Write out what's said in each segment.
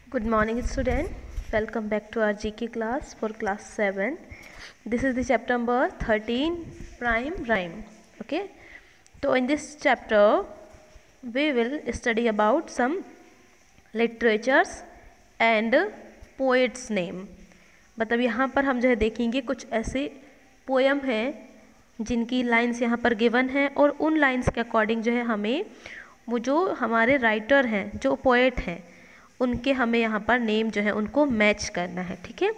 Good morning, student. Welcome back to our GK class for class 7. This is the chapter number 13, Prime Rhyme. Okay. So in this chapter, we will study about some literatures and poets name. मतलब यहाँ पर हम जो है देखेंगे कुछ ऐसे poem हैं जिनकी लाइन्स यहाँ पर गिवन है और उन लाइन्स के अकॉर्डिंग जो है हमें वो जो हमारे राइटर हैं, जो पोएट हैं, उनके हमें यहाँ पर नेम जो है उनको मैच करना है. ठीक है.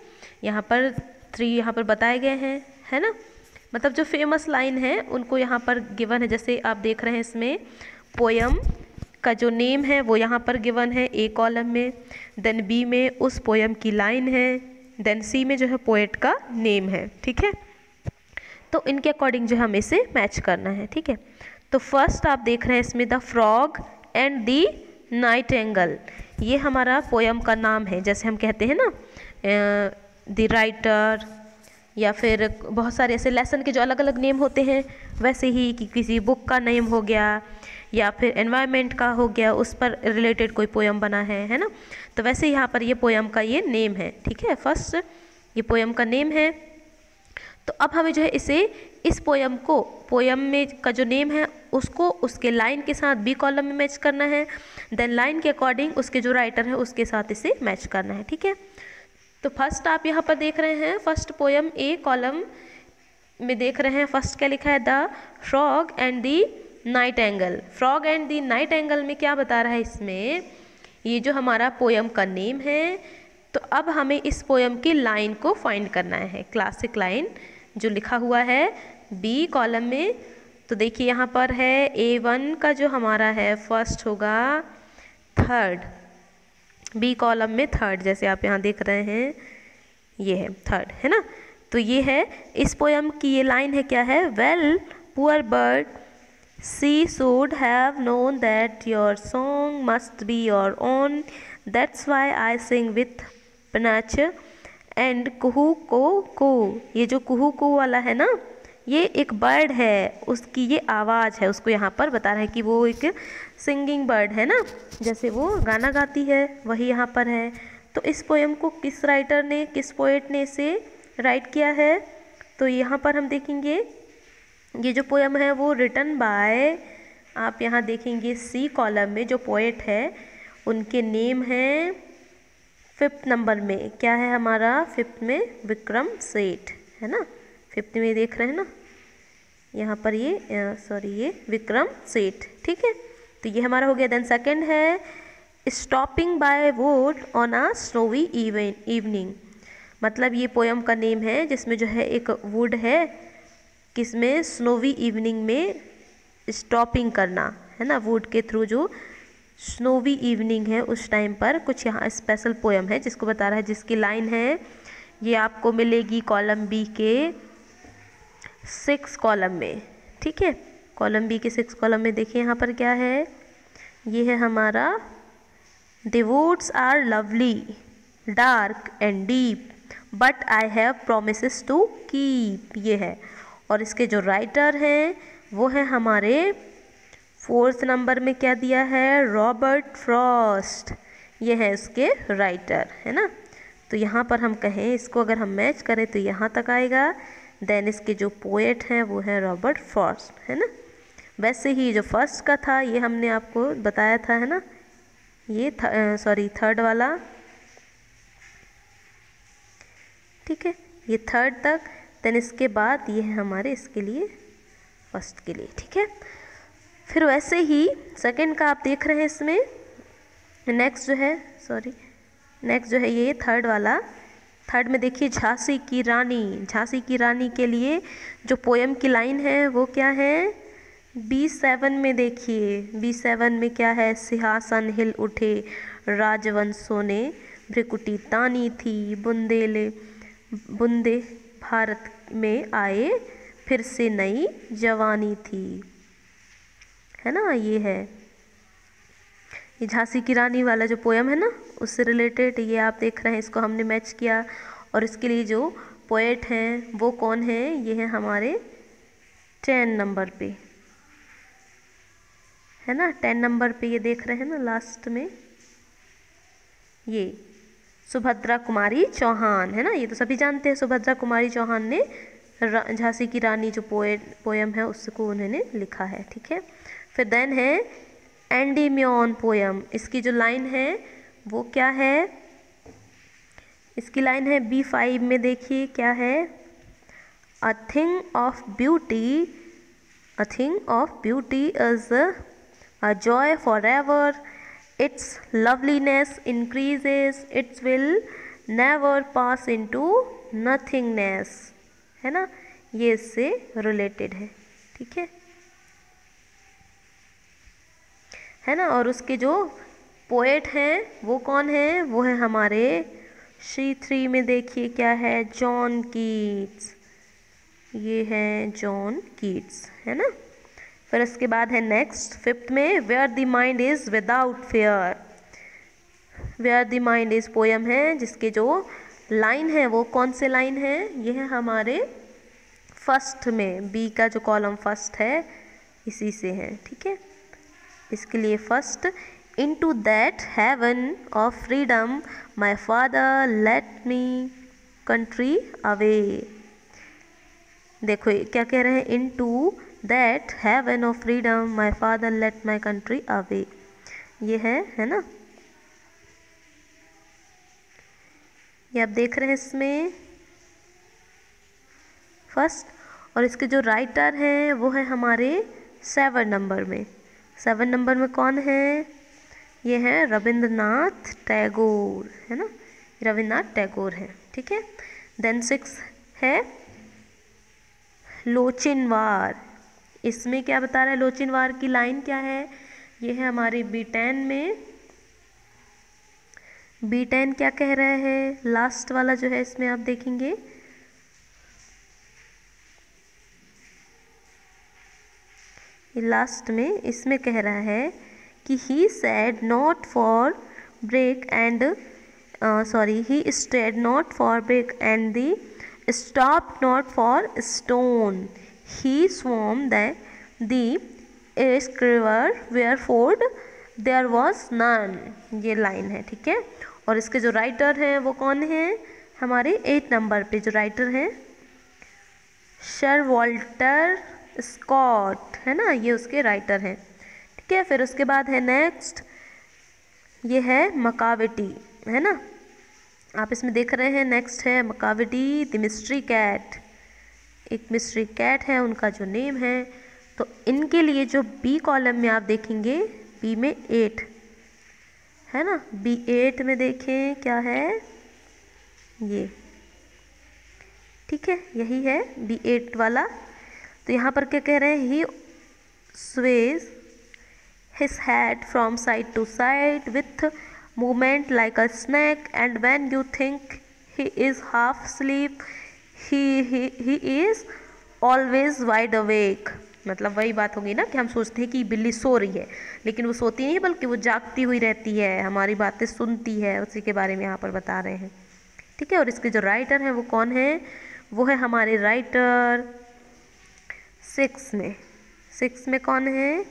यहाँ पर 3 यहाँ पर बताए गए हैं, है ना. मतलब जो फेमस लाइन है उनको यहाँ पर गिवन है. जैसे आप देख रहे हैं इसमें पोयम का जो नेम है वो यहाँ पर गिवन है ए कॉलम में, देन बी में उस पोयम की लाइन है, देन सी में जो है पोएट का नेम है. ठीक है. तो इनके अकॉर्डिंग जो हमें इसे मैच करना है. ठीक है. तो फर्स्ट आप देख रहे हैं इसमें the frog and the Nightingale. ये हमारा पोयम का नाम है. जैसे हम कहते हैं ना द राइटर, या फिर बहुत सारे ऐसे लेसन के जो अलग अलग नेम होते हैं, वैसे ही कि किसी बुक का नेम हो गया या फिर एनवायरनमेंट का हो गया, उस पर रिलेटेड कोई पोयम बना है ना. तो वैसे यहाँ पर ये पोयम का ये नेम है. ठीक है. फर्स्ट ये पोयम का नेम है. तो अब हमें जो है इस पोयम को, पोयम में का जो नेम है उसको उसके लाइन के साथ बी कॉलम में मैच करना है, देन लाइन के अकॉर्डिंग उसके जो राइटर है उसके साथ इसे मैच करना है. ठीक है. तो फर्स्ट आप यहाँ पर देख रहे हैं, फर्स्ट पोयम ए कॉलम में देख रहे हैं. फर्स्ट क्या लिखा है, the frog and the Nightingale. Frog and the Nightingale में क्या बता रहा है, इसमें ये जो हमारा पोयम का नेम है. तो अब हमें इस पोयम की लाइन को फाइंड करना है, क्लासिक लाइन जो लिखा हुआ है बी कॉलम में. तो देखिए यहाँ पर है A1 का जो हमारा है फर्स्ट होगा थर्ड, बी कॉलम में थर्ड, जैसे आप यहाँ देख रहे हैं ये है थर्ड, है ना. तो ये है इस पोयम की ये लाइन है, क्या है, well poor bird she should have known that your song must be your own, that's why I sing with panache and कुहू को कू. ये जो कुहू को वाला है ना, ये एक बर्ड है, उसकी ये आवाज़ है. उसको यहाँ पर बता रहा है कि वो एक सिंगिंग बर्ड है ना, जैसे वो गाना गाती है, वही यहाँ पर है. तो इस पोएम को किस राइटर ने, किस पोएट ने इसे राइट किया है, तो यहाँ पर हम देखेंगे ये जो पोएम है वो रिटन बाय, आप यहाँ देखेंगे सी कॉलम में जो पोएट है उनके नेम हैं 5th नंबर में, क्या है हमारा 5th में विक्रम सेठ, है ना. 5th में देख रहे हैं ना यहाँ पर ये विक्रम सेठ. ठीक है. तो ये हमारा हो गया. देन सेकंड है stopping by would on a snowy evening. मतलब ये पोयम का नेम है जिसमें जो है एक वुड है, किसमें, स्नोवी इवनिंग में स्टॉपिंग करना, है ना. वुड के थ्रू जो स्नोवी इवनिंग है उस टाइम पर कुछ यहाँ स्पेशल पोयम है जिसको बता रहा है, जिसकी लाइन है ये आपको मिलेगी कॉलम बी के 6 कॉलम में. ठीक है. कॉलम बी के 6 कॉलम में देखिए यहाँ पर क्या है, ये है हमारा the woods are lovely dark and deep but I have promises to keep. ये है. और इसके जो राइटर हैं वो है हमारे 4th नंबर में क्या दिया है, रॉबर्ट फ्रॉस्ट. ये है इसके राइटर, है ना. तो यहाँ पर हम कहें इसको अगर हम मैच करें तो यहाँ तक आएगा. देन इसके जो पोएट हैं वो है रॉबर्ट फ्रॉस्ट, है ना. वैसे ही जो फर्स्ट का था ये हमने आपको बताया था, है ना, ये थर्ड वाला. ठीक है. ये थर्ड तक. देन इसके बाद ये है हमारे इसके लिए फर्स्ट के लिए. ठीक है. फिर वैसे ही सेकंड का आप देख रहे हैं इसमें नेक्स्ट जो है ये थर्ड वाला. थर्ड में देखिए झांसी की रानी. झांसी की रानी के लिए जो पोयम की लाइन है वो क्या है, B7 में देखिए. B7 में क्या है, सिंहासन हिल उठे राजवंशों ने भ्रिकुटी तानी थी, बुंदे भारत में आए फिर से नई जवानी थी, है ना. ये है ये झांसी की रानी वाला जो पोयम है ना उससे रिलेटेड ये आप देख रहे हैं, इसको हमने मैच किया. और इसके लिए जो पोएट हैं वो कौन है, ये है हमारे 10 नंबर पे, है ना. 10 नंबर पे ये देख रहे हैं ना लास्ट में, ये सुभद्रा कुमारी चौहान है ना, ये तो सभी जानते हैं। सुभद्रा कुमारी चौहान ने झांसी की रानी जो पोयम है उसको उन्होंने लिखा है, ठीक है। फिर देन है एंडीम्योन पोयम। इसकी जो लाइन है वो क्या है, इसकी लाइन है B5 में, देखिए क्या है, a thing of beauty is a joy for ever, it's loveliness increases, it's will never pass into nothingness, है ना, ये इससे रिलेटेड है, ठीक है ना। और उसके जो पोएट हैं वो कौन है, वो है हमारे C3 में, देखिए क्या है, जॉन कीट्स, ये है जॉन कीट्स, है ना। फिर उसके बाद है नेक्स्ट 5th में, where the mind is without fear. Where the mind is poem है जिसके जो लाइन है वो कौन से लाइन है, ये है हमारे फर्स्ट में, बी का जो कॉलम फर्स्ट है इसी से है, ठीक है। इसके लिए first, into that heaven of freedom my father let me country away. देखो क्या कह रहे हैं, into that heaven of freedom my father let my country away, ये है ना, ये आप देख रहे हैं इसमें फर्स्ट। और इसके जो राइटर हैं वो है हमारे 7 नंबर में। 7 नंबर में कौन है, ये है रविंद्रनाथ टैगोर, है ना, रविंद्रनाथ टैगोर है, ठीक है। देन 6 है लोचिनवार। इसमें क्या बता रहा है, लोचिनवार की लाइन क्या है, ये है हमारी B10 में। B10 क्या कह रहा है, लास्ट वाला जो है इसमें आप देखेंगे, लास्ट में इसमें कह रहा है कि he said not for break and he stayed not for break and the stop not for stone, he swam the river where ford there was none, ये लाइन है, ठीक है। और इसके जो राइटर हैं वो कौन है, हमारे 8 नंबर पे जो राइटर हैं सर वॉल्टर स्कॉट, है ना, ये उसके राइटर हैं, ठीक है। फिर उसके बाद है नेक्स्ट, ये है मकाविटी, है ना, आप इसमें देख रहे हैं। नेक्स्ट है मकाविटी द मिस्ट्री कैट, एक मिस्ट्री कैट है उनका जो नेम है। तो इनके लिए जो बी कॉलम में आप देखेंगे, बी में 8 है ना, B8 में देखें क्या है, ये ठीक है, यही है B8 वाला। तो यहाँ पर क्या कह रहे हैं, ही sways his head from side to side with movement like a snake, and when you think he is half asleep he is always wide awake। मतलब वही बात होगी ना कि हम सोचते हैं कि बिल्ली सो रही है, लेकिन वो सोती नहीं बल्कि वो जागती हुई रहती है, हमारी बातें सुनती है, उसी के बारे में यहाँ पर बता रहे हैं, ठीक है। और इसके जो राइटर हैं वो कौन है, वो है हमारे राइटर 6 में कौन है,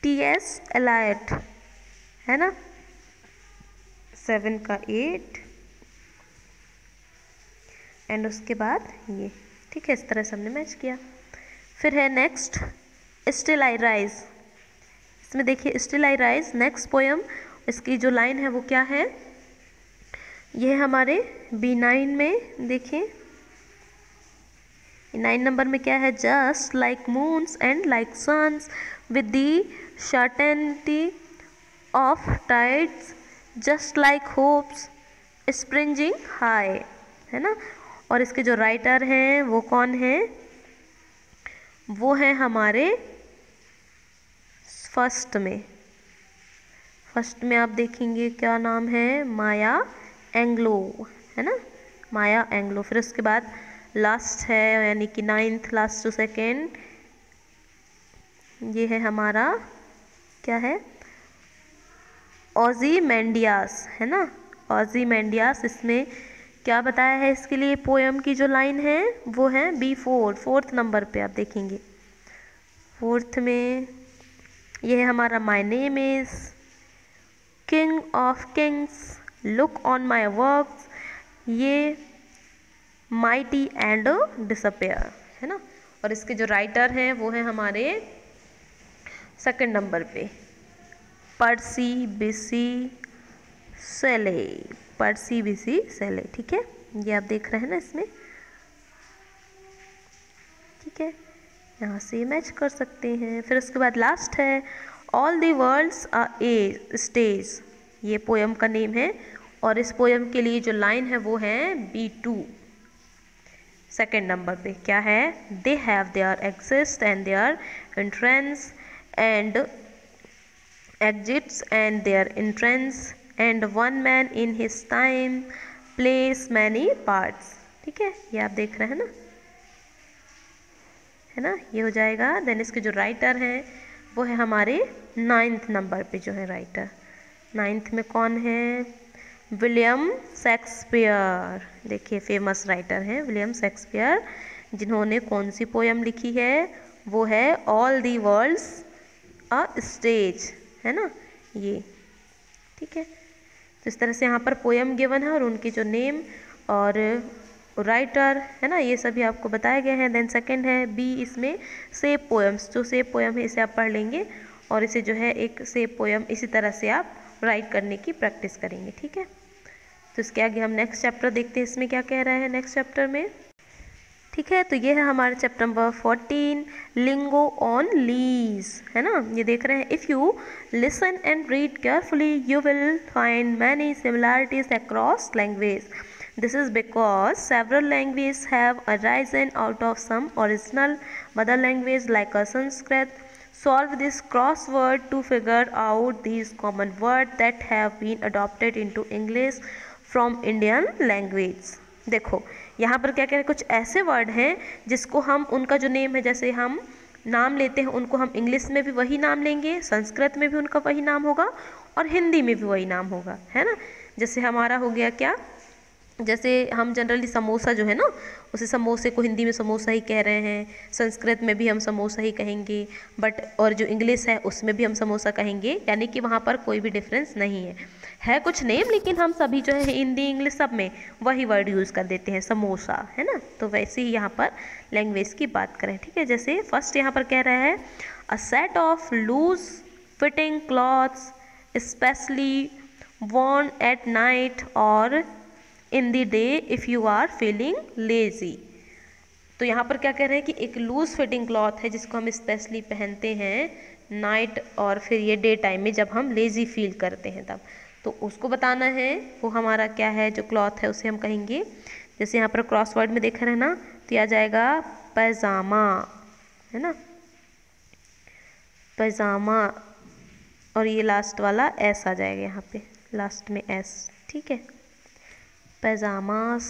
T.S. एलाइट, है ना, 7 का 8 एंड उसके बाद ये, ठीक है, इस तरह से हमने मैच किया। फिर है नेक्स्ट स्टिल आई राइज। इसमें देखिए still I rise next poem, इसकी जो लाइन है वो क्या है, ये है हमारे B9 में, देखिए 9 नंबर में क्या है, just like moons and like suns with the certainty of tides, just like hopes springing high, है ना। और इसके जो राइटर हैं वो कौन है, वो है हमारे फर्स्ट में आप देखेंगे क्या नाम है, माया एंग्लो, है ना, माया एंग्लो। फिर उसके बाद लास्ट है यानी कि 9th लास्ट टू सेकेंड, ये है हमारा क्या है, ओज़िमेंडियास, है ना, ओज़िमेंडियास। इसमें क्या बताया है, इसके लिए पोयम की जो लाइन है वो है B4, 4th नंबर पे आप देखेंगे, 4th में ये है हमारा my name is king of Kings look on my works, ये माइटी एंड डिसअपेयर, है ना। और इसके जो राइटर हैं वो हैं हमारे सेकंड नंबर पे पर्सी बिसी शेले, पर्सी बिसी शेले, ठीक है, ये आप देख रहे हैं ना इसमें, ठीक है, यहाँ से मैच कर सकते हैं। फिर उसके बाद लास्ट है all the world's a stage, ये पोयम का नेम है और इस पोयम के लिए जो लाइन है वो है B2 सेकेंड नंबर पे। क्या है, they have their exits and their entrances and exits and their entrances and one man in his time plays many parts, ठीक है, ये आप देख रहे हैं ना, है ना, ये हो जाएगा। देन इसके जो राइटर हैं वो है हमारे 9th नंबर पे जो है राइटर, 9th में कौन है, विलियम शेक्सपियर। देखिए फेमस राइटर हैं विलियम शेक्सपियर, जिन्होंने कौन सी पोयम लिखी है, वो है all the world's a stage, है ना, ये, ठीक है। तो इस तरह से यहाँ पर पोयम गिवन है और उनके जो नेम और राइटर, है ना, ये सभी आपको बताए गए हैं। देन सेकंड है B, इसमें सेप पोएम्स, जो सेप पोएम है इसे आप पढ़ लेंगे और इसे जो है एक सेप पोएम इसी तरह से आप राइट करने की प्रैक्टिस करेंगे, ठीक है। तो इसके आगे हम नेक्स्ट चैप्टर देखते हैं, इसमें क्या कह रहा है नेक्स्ट चैप्टर में, ठीक है। तो ये है हमारा chapter number 14 lingo on lease, है ना, ये देख रहे हैं। If you listen and read carefully you will find many similarities across language. This is because several languages have arisen out of some original mother language like a Sanskrit. Solve this crossword to figure out these common words that have been adopted into English from Indian language. देखो यहाँ पर क्या कह रहे हैं, कुछ ऐसे word हैं जिसको हम उनका जो नेम है, जैसे हम नाम लेते हैं उनको हम इंग्लिश में भी वही नाम लेंगे, संस्कृत में भी उनका वही नाम होगा और हिंदी में भी वही नाम होगा, है ना। जैसे हमारा हो गया क्या, जैसे हम जनरली समोसा जो है ना, उसे समोसे को हिंदी में समोसा ही कह रहे हैं, संस्कृत में भी हम समोसा ही कहेंगे, बट और जो इंग्लिश है उसमें भी हम समोसा कहेंगे, यानी कि वहाँ पर कोई भी डिफरेंस नहीं है कुछ नेम, लेकिन हम सभी जो है हिंदी इंग्लिश सब में वही वर्ड यूज़ कर देते हैं समोसा, है ना। तो वैसे ही यहाँ पर लैंग्वेज की बात करें, ठीक है। जैसे फर्स्ट यहाँ पर कह रहा है a set of loose fitting clothes especially worn at night और in the day if you are feeling lazy. तो यहाँ पर क्या कह रहे हैं कि एक लूज फिटिंग क्लॉथ है जिसको हम स्पेशली पहनते हैं नाइट और फिर ये डे टाइम में जब हम लेज़ी फील करते हैं तब, तो उसको बताना है वो हमारा क्या है, जो क्लॉथ है उसे हम कहेंगे। जैसे यहाँ पर क्रॉसवर्ड में देख रहे हैं ना, तो आ जाएगा पैजामा, है ना, पैजामा, और ये लास्ट वाला एस आ जाएगा यहाँ पे लास्ट में एस, ठीक है, पैजामास,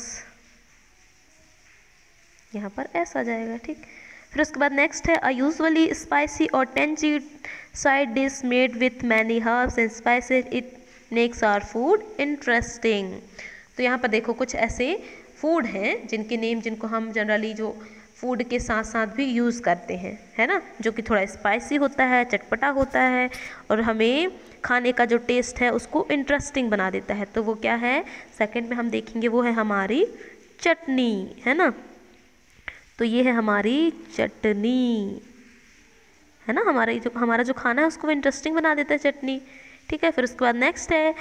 यहाँ पर ऐसा आ जाएगा, ठीक। फिर उसके बाद नेक्स्ट है अ यूजुअली स्पाइसी और tangy side dish made with many herbs and spices, it makes our food interesting. तो यहाँ पर देखो कुछ ऐसे फूड हैं जिनके नेम, जिनको हम जनरली जो फूड के साथ साथ भी यूज़ करते हैं, है ना, जो कि थोड़ा स्पाइसी होता है, चटपटा होता है और हमें खाने का जो टेस्ट है उसको इंटरेस्टिंग बना देता है। तो वो क्या है, सेकंड में हम देखेंगे, वो है हमारी चटनी, है ना। तो ये है हमारी चटनी, है ना, हमारा जो खाना है उसको इंटरेस्टिंग बना देता है चटनी, ठीक है। फिर उसके बाद नेक्स्ट है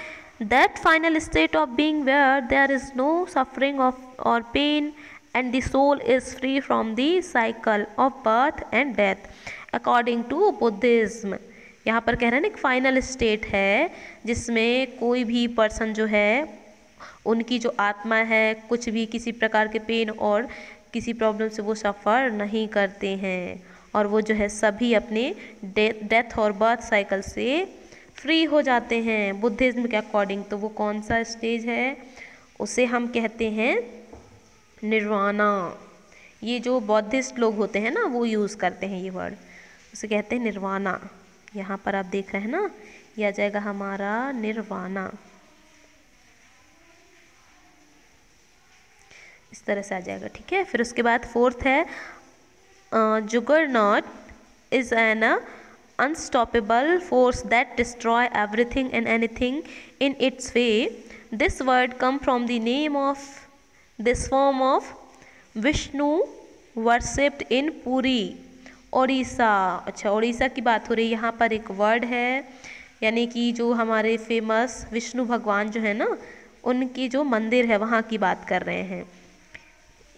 that final state of being where there is no suffering of or pain and the soul is free from the cycle of birth and death according to Buddhism. यहाँ पर कह रहे हैं ना एक फाइनल स्टेट है जिसमें कोई भी पर्सन जो है उनकी जो आत्मा है कुछ भी किसी प्रकार के पेन और किसी प्रॉब्लम से वो सफ़र नहीं करते हैं और वो जो है सभी अपने डेथ और बर्थ साइकिल से फ्री हो जाते हैं बुद्धिज़्म के अकॉर्डिंग। तो वो कौन सा स्टेज है, उसे हम कहते हैं निर्वाणा। ये जो बौद्धिस्ट लोग होते हैं ना वो यूज़ करते हैं ये वर्ड, उसे कहते हैं निर्वाणा। यहाँ पर आप देख रहे हैं ना, ये आ जाएगा हमारा निर्वाणा, इस तरह से आ जाएगा, ठीक है। फिर उसके बाद फोर्थ है juggernaut is an unstoppable force that destroy everything and anything in its way this word come from the name of this form of Vishnu worshipped in Puri Odisha. अच्छा, ओडिशा की बात हो रही है। यहाँ पर एक वर्ड है, यानी कि जो हमारे फेमस विष्णु भगवान जो है ना, उनकी जो मंदिर है वहाँ की बात कर रहे हैं।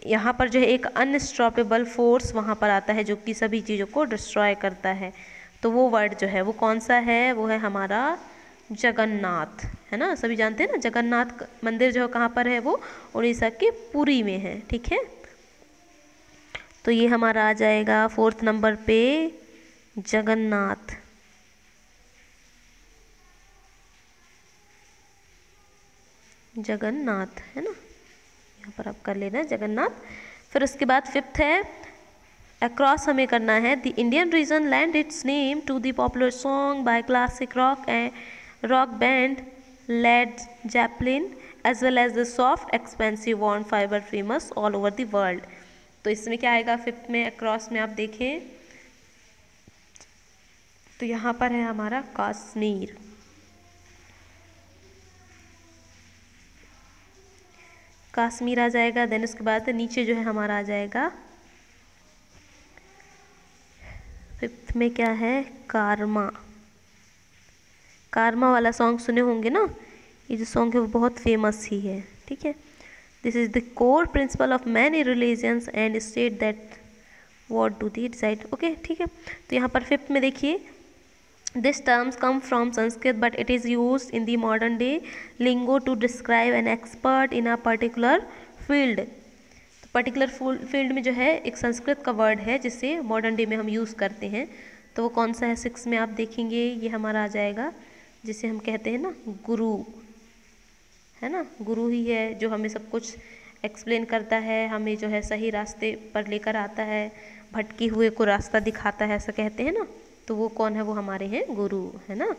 यहाँ पर जो है एक अनस्टॉपेबल फोर्स वहाँ पर आता है जो कि सभी चीज़ों को डिस्ट्रॉय करता है। तो वो वर्ड जो है वो कौन सा है, वो है हमारा जगन्नाथ, है ना। सभी जानते हैं ना, जगन्नाथ मंदिर जो कहाँ पर है, वो उड़ीसा के पुरी में है। ठीक है, तो ये हमारा आ जाएगा 4th नंबर पे जगन्नाथ। जगन्नाथ है ना, यहाँ पर आप कर लेना जगन्नाथ। फिर उसके बाद 5th है, अक्रॉस हमें करना है। The Indian region lent its name to the popular song by classic rock band Led Zeppelin as well as the soft expensive warm fibre famous all over the world. तो इसमें क्या आएगा 5th में, across में आप देखें तो यहाँ पर है हमारा कश्मीर। कश्मीर आ जाएगा। देन उसके बाद नीचे जो है हमारा आ जाएगा 5th में क्या है, कारमा। कारमा वाला सॉन्ग सुने होंगे ना, ये जो सॉन्ग है वो बहुत फेमस ही है। ठीक है, this is the core principle of many religions and state that what do they decide. Okay, ठीक है। तो यहाँ पर 5th में देखिए, this terms come from Sanskrit but it is use in the modern day lingo to describe an expert in a particular field. तो particular field में जो है एक संस्कृत का वर्ड है जिसे मॉडर्न डे में हम यूज़ करते हैं। तो वो कौन सा है, 6 में आप देखेंगे, ये हमारा आ जाएगा जिसे हम कहते हैं ना गुरु, है ना। गुरु ही है जो हमें सब कुछ एक्सप्लेन करता है, हमें जो है सही रास्ते पर लेकर आता है, भटके हुए को रास्ता दिखाता है, ऐसा कहते हैं ना। तो वो कौन है, वो हमारे हैं गुरु, है ना।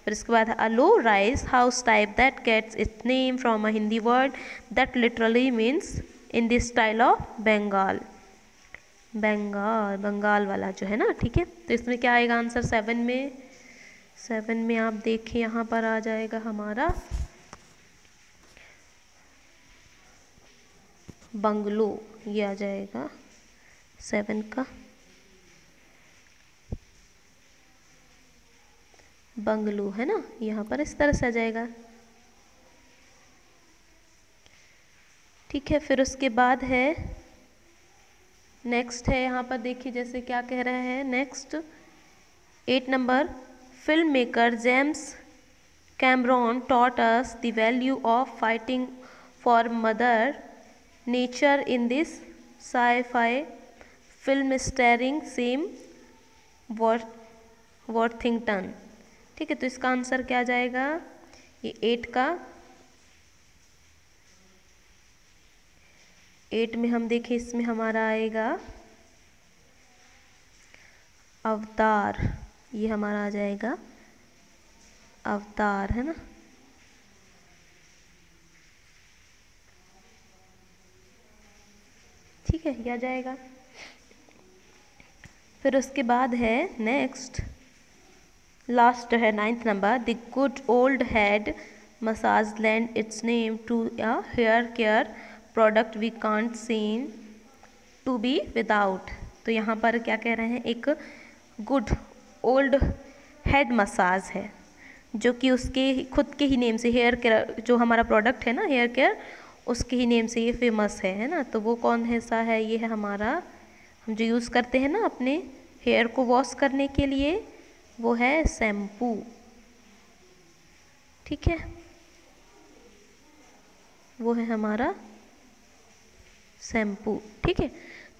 फिर इसके बाद a low rise house type that gets its name from a Hindi word that literally means in the style of Bengal. Bengal वाला जो है ना। ठीक है, तो इसमें क्या आएगा आंसर 7 में। 7 में आप देखिए यहाँ पर आ जाएगा हमारा बंगलो, ये आ जाएगा 7 का बंगलो, है ना। यहाँ पर इस तरह से आ जाएगा। ठीक है, फिर उसके बाद है नेक्स्ट है, यहाँ पर देखिए जैसे क्या कह रहे हैं next 8 number, film maker James Cameron taught us the value of fighting for mother nature in this sci-fi film starring Sam Worthington. ठीक है, तो इसका आंसर क्या आ जाएगा, ये 8 का 8 में हम देखें, इसमें हमारा आएगा अवतार, ये हमारा आ जाएगा अवतार, है ना। ठीक है, ये आ जाएगा। फिर उसके बाद है नेक्स्ट लास्ट है 9th number, the good old head massage lent its name to a hair care product we can't seem to be without. तो यहाँ पर क्या कह रहे हैं, एक गुड ओल्ड हेड मसाज है जो कि उसके खुद के ही नेम से, हेयर केयर जो हमारा प्रोडक्ट है ना हेयर केयर, उसके ही नेम से ये फेमस है ना। तो वो कौन है सा है, ये है हमारा हम जो यूज़ करते हैं ना अपने हेयर को वॉश करने के लिए, वो है शैम्पू। ठीक है, वो है हमारा शैम्पू। ठीक है,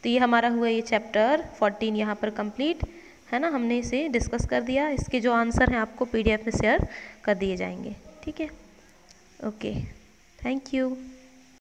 तो ये हमारा हुआ ये चैप्टर 14 यहाँ पर कंप्लीट, है ना। हमने इसे डिस्कस कर दिया, इसके जो आंसर हैं आपको PDF में शेयर कर दिए जाएंगे। ठीक है, ओके, थैंक यू।